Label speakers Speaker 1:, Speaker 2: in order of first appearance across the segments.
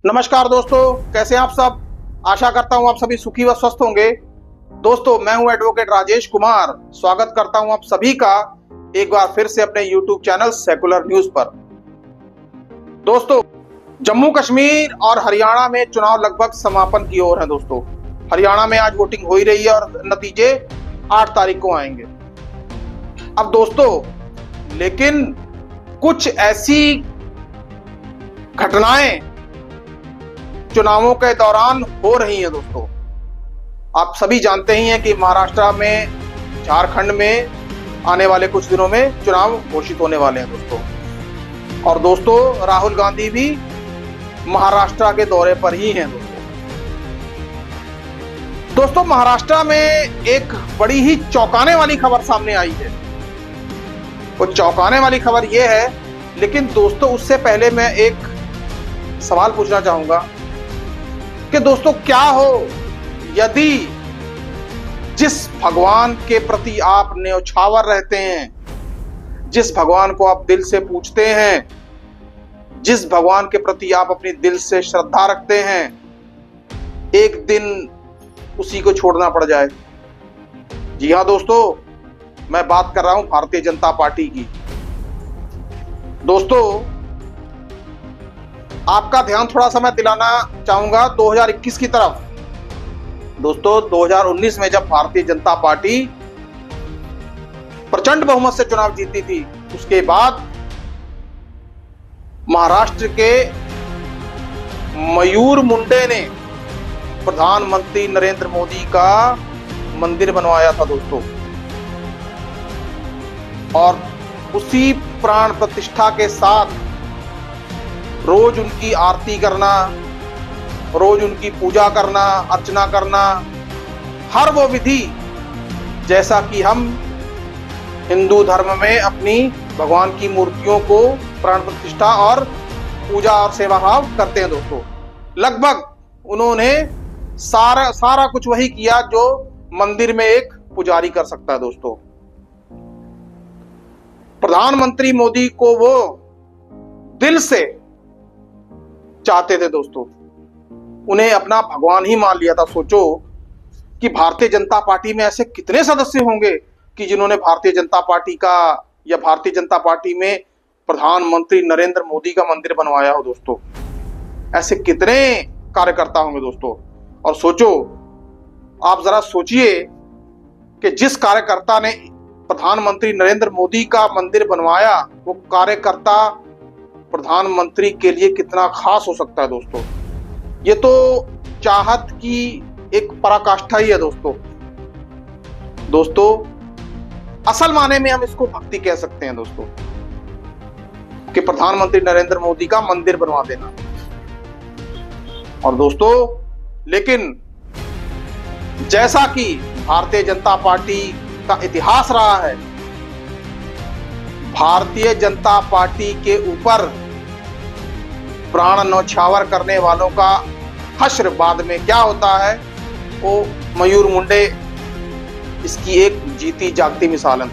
Speaker 1: नमस्कार दोस्तों, कैसे हैं आप सब। आशा करता हूं आप सभी सुखी व स्वस्थ होंगे। दोस्तों, मैं हूं एडवोकेट राजेश कुमार। स्वागत करता हूं आप सभी का एक बार फिर से अपने YouTube चैनल सेकुलर न्यूज पर। दोस्तों, जम्मू कश्मीर और हरियाणा में चुनाव लगभग समापन की ओर है। दोस्तों, हरियाणा में आज वोटिंग हो ही रही है और नतीजे 8 तारीख को आएंगे। अब दोस्तों, लेकिन कुछ ऐसी घटनाएं चुनावों के दौरान हो रही हैं। दोस्तों, आप सभी जानते ही हैं कि महाराष्ट्र में, झारखंड में आने वाले कुछ दिनों में चुनाव घोषित होने वाले हैं। दोस्तों, और दोस्तों, राहुल गांधी भी महाराष्ट्र के दौरे पर ही हैं। दोस्तों, महाराष्ट्र में एक बड़ी ही चौंकाने वाली खबर सामने आई है। वो चौंकाने वाली खबर ये है, लेकिन दोस्तों उससे पहले मैं एक सवाल पूछना चाहूंगा कि दोस्तों, क्या हो यदि जिस भगवान के प्रति आप न्यौछावर रहते हैं, जिस भगवान को आप दिल से पूजते हैं, जिस भगवान के प्रति आप अपनी दिल से श्रद्धा रखते हैं, एक दिन उसी को छोड़ना पड़ जाए। जी हाँ दोस्तों, मैं बात कर रहा हूं भारतीय जनता पार्टी की। दोस्तों, आपका ध्यान थोड़ा सा मैं दिलाना चाहूंगा 2021 की तरफ। दोस्तों, 2019 में जब भारतीय जनता पार्टी प्रचंड बहुमत से चुनाव जीती थी, उसके बाद महाराष्ट्र के मयूर मुंडे ने प्रधानमंत्री नरेंद्र मोदी का मंदिर बनवाया था। दोस्तों, और उसी प्राण प्रतिष्ठा के साथ रोज उनकी आरती करना, रोज उनकी पूजा करना, अर्चना करना, हर वो विधि जैसा कि हम हिंदू धर्म में अपनी भगवान की मूर्तियों को प्राण प्रतिष्ठा और पूजा और सेवा भाव करते हैं। दोस्तों, लगभग उन्होंने सारा कुछ वही किया जो मंदिर में एक पुजारी कर सकता है। दोस्तों, प्रधानमंत्री मोदी को वो दिल से चाहते थे। दोस्तों, उन्हें अपना भगवान ही मान लिया था। सोचो कि भारतीय जनता पार्टी में ऐसे कितने सदस्य होंगे कि जिन्होंने भारतीय जनता पार्टी का या भारतीय जनता पार्टी में प्रधानमंत्री नरेंद्र मोदी का मंदिर बनवाया हो। दोस्तों, ऐसे कितने कार्यकर्ता होंगे। दोस्तों, और सोचो, आप जरा सोचिए कि जिस कार्यकर्ता ने प्रधानमंत्री नरेंद्र मोदी का मंदिर बनवाया, वो कार्यकर्ता प्रधानमंत्री के लिए कितना खास हो सकता है। दोस्तों, ये तो चाहत की एक पराकाष्ठा ही है। दोस्तों, असल माने में हम इसको भक्ति कह सकते हैं। दोस्तों, कि प्रधानमंत्री नरेंद्र मोदी का मंदिर बनवा देना। और दोस्तों, लेकिन जैसा कि भारतीय जनता पार्टी का इतिहास रहा है, भारतीय जनता पार्टी के ऊपर प्राण न्यौछावर करने वालों का हश्र बाद में क्या होता है, वो मयूर मुंडे इसकी एक जीती जागती मिसाल है।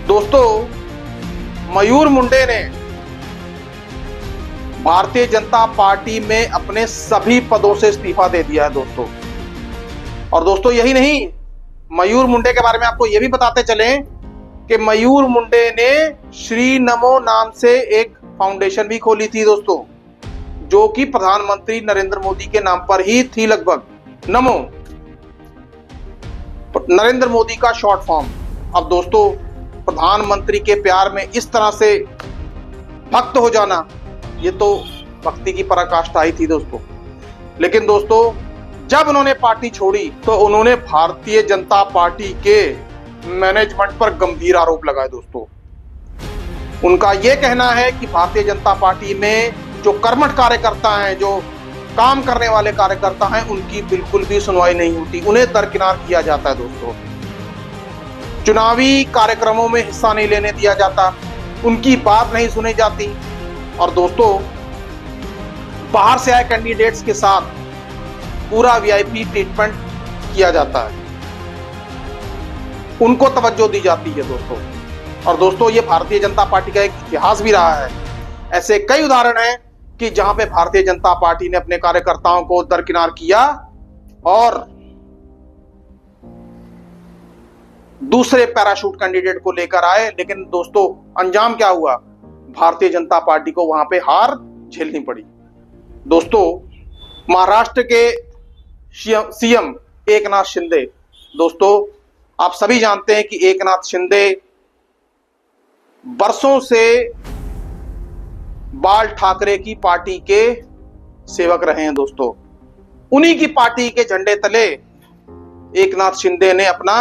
Speaker 1: दोस्तों, मयूर मुंडे ने भारतीय जनता पार्टी में अपने सभी पदों से इस्तीफा दे दिया है। दोस्तों, और दोस्तों यही नहीं, मयूर मुंडे के बारे में आपको यह भी बताते चलें कि मयूर मुंडे ने श्री नमो नाम से एक फाउंडेशन भी खोली थी। दोस्तों, जो कि प्रधानमंत्री नरेंद्र मोदी के नाम पर ही थी। लगभग नमो, नरेंद्र मोदी का शॉर्ट फॉर्म। अब दोस्तों, प्रधानमंत्री के प्यार में इस तरह से भक्त हो जाना, ये तो भक्ति की पराकाष्ठा ही थी। दोस्तों, लेकिन दोस्तों, जब उन्होंने पार्टी छोड़ी तो उन्होंने भारतीय जनता पार्टी के मैनेजमेंट पर गंभीर आरोप लगाए। दोस्तों, उनका यह कहना है कि भारतीय जनता पार्टी में जो कर्मठ कार्यकर्ता हैं, जो काम करने वाले कार्यकर्ता हैं, उनकी बिल्कुल भी सुनवाई नहीं होती, उन्हें दरकिनार किया जाता है। दोस्तों, चुनावी कार्यक्रमों में हिस्सा नहीं लेने दिया जाता, उनकी बात नहीं सुनी जाती। और दोस्तों, बाहर से आए कैंडिडेट्स के साथ पूरा वीआईपी ट्रीटमेंट किया जाता है, उनको तवज्जो दी जाती है। दोस्तों, और दोस्तों, ये भारतीय जनता पार्टी का एक इतिहास भी रहा है। ऐसे कई उदाहरण हैं कि जहां पे भारतीय जनता पार्टी ने अपने कार्यकर्ताओं को दरकिनार किया और दूसरे पैराशूट कैंडिडेट को लेकर आए, लेकिन दोस्तों अंजाम क्या हुआ? भारतीय जनता पार्टी को वहां पे हार झेलनी पड़ी। दोस्तों, महाराष्ट्र के सीएम एकनाथ शिंदे, दोस्तों आप सभी जानते हैं कि एकनाथ शिंदे बरसों से बाल ठाकरे की पार्टी के सेवक रहे हैं। दोस्तों, उन्हीं की पार्टी के झंडे तले एकनाथ शिंदे ने अपना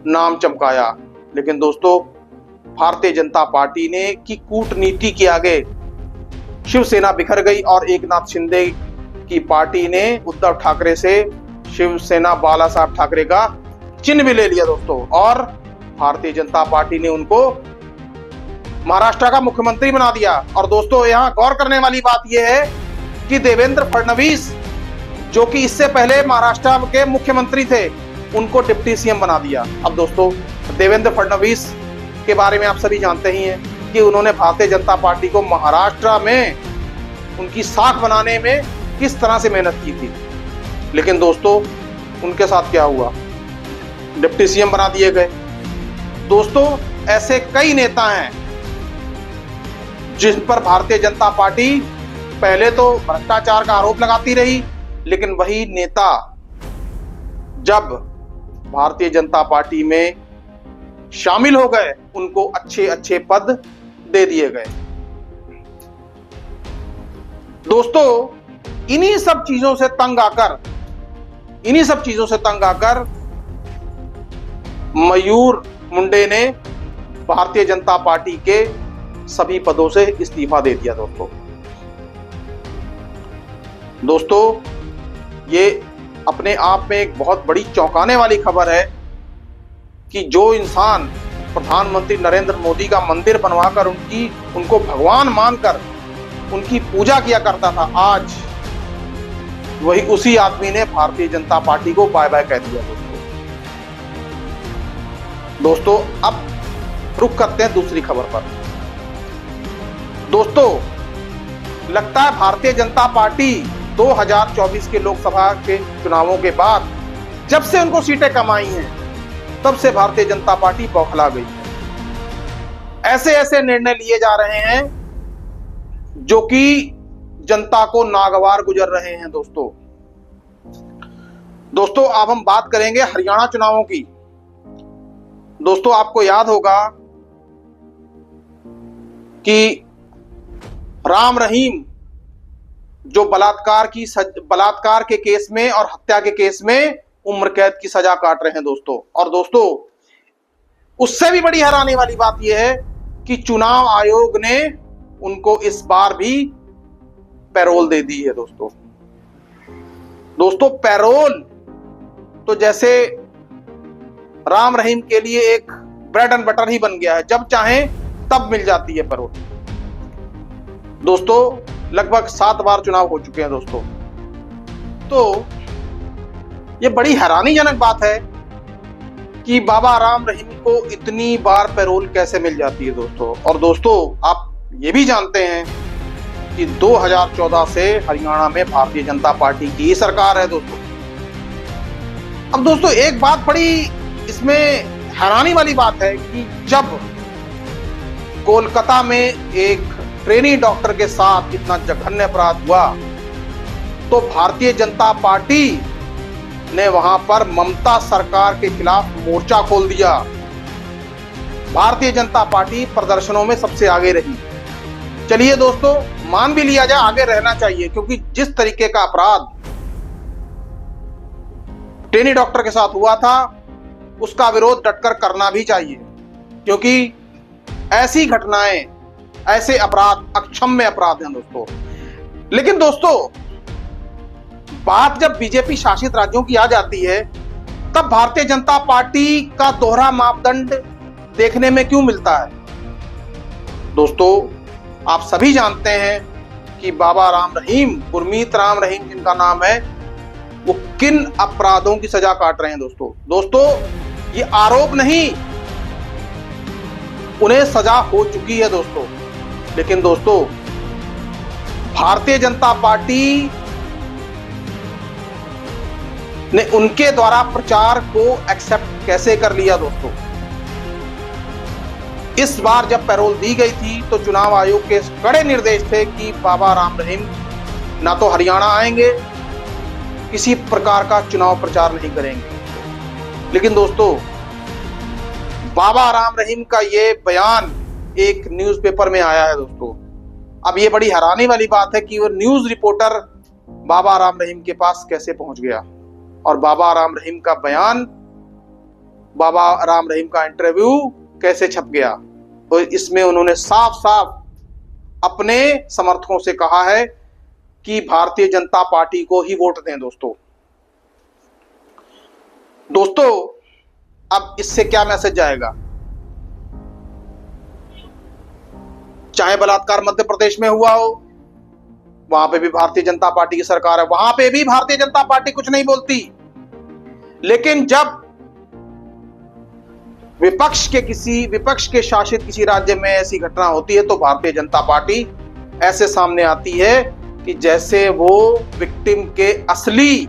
Speaker 1: नाम चमकाया। लेकिन दोस्तों, भारतीय जनता पार्टी ने की कूटनीति के आगे शिवसेना बिखर गई और एकनाथ शिंदे की पार्टी ने उद्धव ठाकरे से शिवसेना बाला साहब ठाकरे का चिन्ह भी ले लिया दोस्तों, और भारतीय जनता पार्टी ने उनको महाराष्ट्र का मुख्यमंत्री बना दिया। और दोस्तों, यहां गौर करने वाली बात यह है कि देवेंद्र फडणवीस, जो कि इससे पहले महाराष्ट्र के मुख्यमंत्री थे, उनको डिप्टी सीएम बना दिया। अब दोस्तों, देवेंद्र फडणवीस के बारे में आप सभी जानते ही हैं कि उन्होंने भारतीय जनता पार्टी को महाराष्ट्र में उनकी साख बनाने में किस तरह से मेहनत की थी। लेकिन दोस्तों, उनके साथ क्या हुआ? डिप्टी सीएम बना दिए गए। दोस्तों, ऐसे कई नेता हैं जिन पर भारतीय जनता पार्टी पहले तो भ्रष्टाचार का आरोप लगाती रही, लेकिन वही नेता जब भारतीय जनता पार्टी में शामिल हो गए, उनको अच्छे अच्छे पद दे दिए गए। दोस्तों, इन्हीं सब चीजों से तंग आकर मयूर मुंडे ने भारतीय जनता पार्टी के सभी पदों से इस्तीफा दे दिया। दोस्तों, ये अपने आप में एक बहुत बड़ी चौंकाने वाली खबर है कि जो इंसान प्रधानमंत्री नरेंद्र मोदी का मंदिर बनवाकर उनको भगवान मानकर उनकी पूजा किया करता था, आज वही उसी आदमी ने भारतीय जनता पार्टी को बाय बाय कह दिया। दोस्तों, अब रुक करते हैं दूसरी खबर पर। दोस्तों, लगता है भारतीय जनता पार्टी 2024 के लोकसभा के चुनावों के बाद जब से उनको सीटें कम आई हैं, तब से भारतीय जनता पार्टी बौखला गई है। ऐसे ऐसे निर्णय लिए जा रहे हैं जो कि जनता को नागवार गुजर रहे हैं। दोस्तों, अब हम बात करेंगे हरियाणा चुनावों की। दोस्तों, आपको याद होगा कि राम रहीम जो बलात्कार के केस में और हत्या के केस में उम्र कैद की सजा काट रहे हैं दोस्तों। और दोस्तों, उससे भी बड़ी हैरानी वाली बात यह है कि चुनाव आयोग ने उनको इस बार भी पैरोल दे दी है। दोस्तों, पैरोल तो जैसे राम रहीम के लिए एक ब्रेड एंड बटर ही बन गया है, जब चाहे तब मिल जाती है पैरोल। दोस्तों, लगभग 7 बार चुनाव हो चुके हैं दोस्तों। तो ये बड़ी हैरानीजनक बात है कि बाबा राम रहीम को इतनी बार पैरोल कैसे मिल जाती है दोस्तों। और दोस्तों, आप ये भी जानते हैं कि 2014 से हरियाणा में भारतीय जनता पार्टी की ही सरकार है दोस्तों। अब दोस्तों, एक बात बड़ी इसमें हैरानी वाली बात है कि जब कोलकाता में एक ट्रेनी डॉक्टर के साथ इतना जघन्य अपराध हुआ, तो भारतीय जनता पार्टी ने वहां पर ममता सरकार के खिलाफ मोर्चा खोल दिया। भारतीय जनता पार्टी प्रदर्शनों में सबसे आगे रही। चलिए दोस्तों, मान भी लिया जाए, आगे रहना चाहिए, क्योंकि जिस तरीके का अपराध ट्रेनी डॉक्टर के साथ हुआ था, उसका विरोध डटकर करना भी चाहिए, क्योंकि ऐसी घटनाएं, ऐसे अपराध अक्षम्य अपराध हैं दोस्तों। लेकिन दोस्तों, बात जब बीजेपी शासित राज्यों की आ जाती है, तब भारतीय जनता पार्टी का दोहरा मापदंड देखने में क्यों मिलता है? दोस्तों, आप सभी जानते हैं कि बाबा राम रहीम, गुरमीत राम रहीम जिनका नाम है, वो किन अपराधों की सजा काट रहे हैं दोस्तों। ये आरोप नहीं, उन्हें सजा हो चुकी है दोस्तों। लेकिन दोस्तों, भारतीय जनता पार्टी ने उनके द्वारा प्रचार को एक्सेप्ट कैसे कर लिया दोस्तों। इस बार जब पैरोल दी गई थी तो चुनाव आयोग के कड़े निर्देश थे कि बाबा राम रहीम ना तो हरियाणा आएंगे, किसी प्रकार का चुनाव प्रचार नहीं करेंगे। लेकिन दोस्तों, बाबा राम रहीम का ये बयान एक न्यूज़पेपर में आया है दोस्तों। अब ये बड़ी हैरानी वाली बात है कि वो न्यूज़ रिपोर्टर बाबा राम रहीम के पास कैसे पहुंच गया और बाबा राम रहीम का बयान, बाबा राम रहीम का इंटरव्यू कैसे छप गया। तो इसमें उन्होंने साफ साफ अपने समर्थकों से कहा है कि भारतीय जनता पार्टी को ही वोट दें दोस्तों। अब इससे क्या मैसेज जाएगा? चाहे बलात्कार मध्य प्रदेश में हुआ हो, वहां पे भी भारतीय जनता पार्टी की सरकार है, वहां पे भी भारतीय जनता पार्टी कुछ नहीं बोलती। लेकिन जब विपक्ष के शासित किसी राज्य में ऐसी घटना होती है तो भारतीय जनता पार्टी ऐसे सामने आती है कि जैसे वो विक्टिम के असली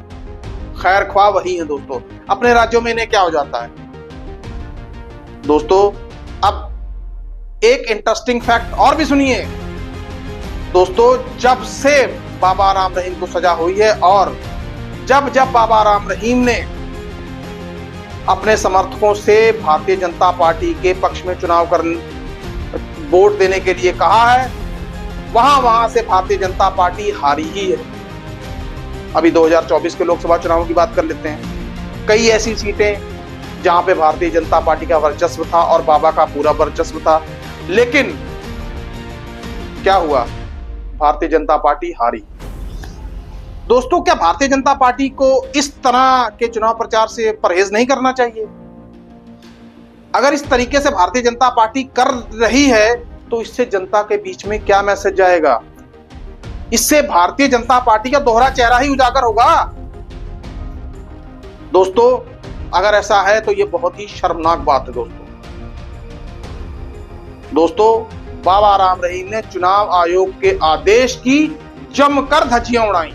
Speaker 1: खैर ख्वाह वही है दोस्तों। अपने राज्यों में इन्हें क्या हो जाता है दोस्तों। अब एक इंटरेस्टिंग फैक्ट और भी सुनिए दोस्तों। जब से बाबा राम रहीम को सजा हुई है और जब बाबा राम रहीम ने अपने समर्थकों से भारतीय जनता पार्टी के पक्ष में वोट देने के लिए कहा है, वहां से भारतीय जनता पार्टी हारी ही है। अभी 2024 के लोकसभा चुनावों की बात कर लेते हैं। कई ऐसी सीटें जहां पे भारतीय जनता पार्टी का वर्चस्व था और बाबा का पूरा वर्चस्व था, लेकिन क्या हुआ? भारतीय जनता पार्टी हारी। दोस्तों, क्या भारतीय जनता पार्टी को इस तरह के चुनाव प्रचार से परहेज नहीं करना चाहिए? अगर इस तरीके से भारतीय जनता पार्टी कर रही है तो इससे जनता के बीच में क्या मैसेज जाएगा? इससे भारतीय जनता पार्टी का दोहरा चेहरा ही उजागर होगा दोस्तों। अगर ऐसा है तो यह बहुत ही शर्मनाक बात है दोस्तों। बाबा राम रहीम ने चुनाव आयोग के आदेश की जमकर धज्जियां उड़ाई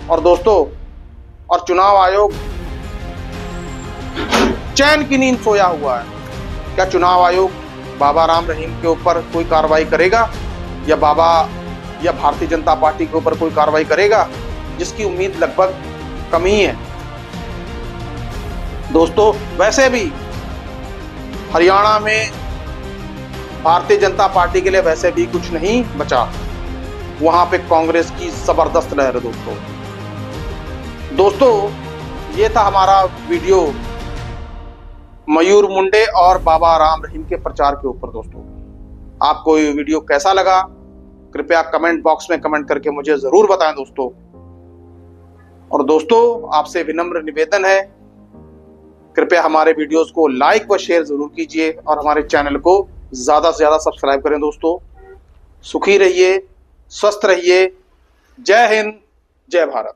Speaker 1: और चुनाव आयोग चैन की नींद सोया हुआ है। क्या चुनाव आयोग बाबा राम रहीम के ऊपर कोई कार्रवाई करेगा या भारतीय जनता पार्टी के ऊपर कोई कार्रवाई करेगा? जिसकी उम्मीद लगभग कम ही है दोस्तों। वैसे भी हरियाणा में भारतीय जनता पार्टी के लिए वैसे भी कुछ नहीं बचा, वहां पे कांग्रेस की जबरदस्त लहर है दोस्तों। ये था हमारा वीडियो मयूर मुंडे और बाबा राम रहीम के प्रचार के ऊपर दोस्तों। आपको ये वीडियो कैसा लगा कृपया कमेंट बॉक्स में कमेंट करके मुझे जरूर बताएं दोस्तों। और दोस्तों, आपसे विनम्र निवेदन है, कृपया हमारे वीडियोस को लाइक व शेयर जरूर कीजिए और हमारे चैनल को ज्यादा से ज्यादा सब्सक्राइब करें दोस्तों। सुखी रहिए, स्वस्थ रहिए। जय हिंद, जय भारत।